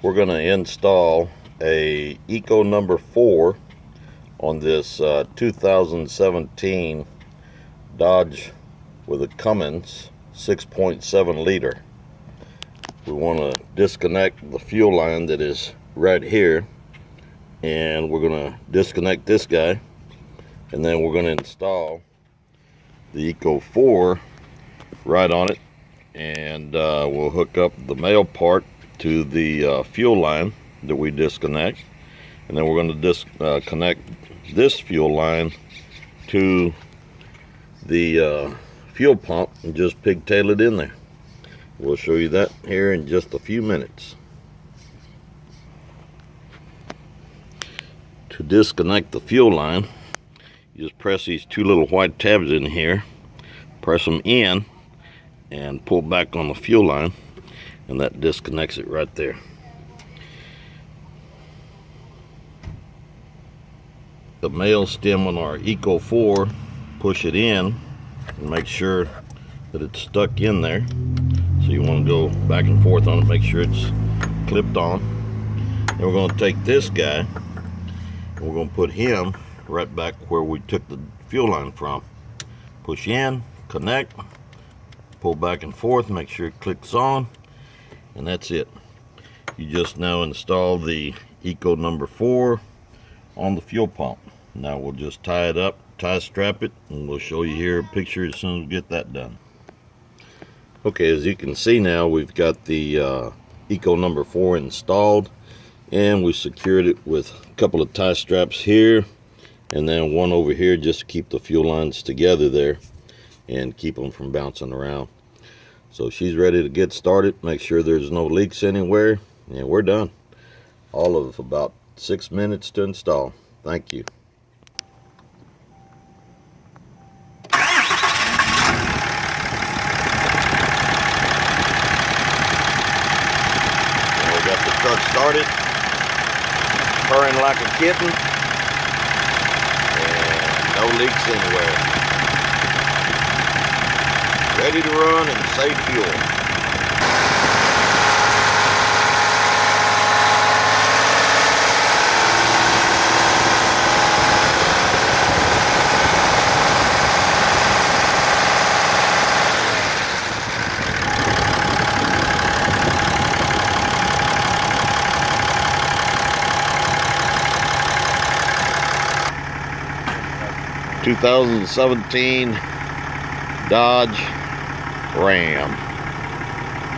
we're going to install a Eco number 4 on this 2017 Dodge with a Cummins 6.7 liter. We want to disconnect the fuel line that is right here, and we're going to disconnect this guy, and then we're going to install the Eco 4 right on it, and we'll hook up the male part to the fuel line that we disconnect, and then we're going to connect this fuel line to the fuel pump and just pigtail it in there. We'll show you that here in just a few minutes. To disconnect the fuel line, you just press these two little white tabs in here, press them in and pull back on the fuel line, and that disconnects it right there. The male stem on our Eco 4, push it in and make sure that it's stuck in there. So you want to go back and forth on it, make sure it's clipped on. And we're going to take this guy and we're going to put him right back where we took the fuel line from. Push in, connect, pull back and forth, make sure it clicks on, and that's it. You just now install the Eco number 4 on the fuel pump. Now we'll just tie it up, tie strap it, and we'll show you here a picture as soon as we get that done. Okay, as you can see now, we've got the Eco number 4 installed, and we secured it with a couple of tie straps here and then one over here just to keep the fuel lines together there and keep them from bouncing around. So she's ready to get started. Make sure there's no leaks anywhere, and we're done. All of about 6 minutes to install. Thank you. Truck started, purring like a kitten, and no leaks anywhere. Ready to run and save fuel. 2017 Dodge Ram.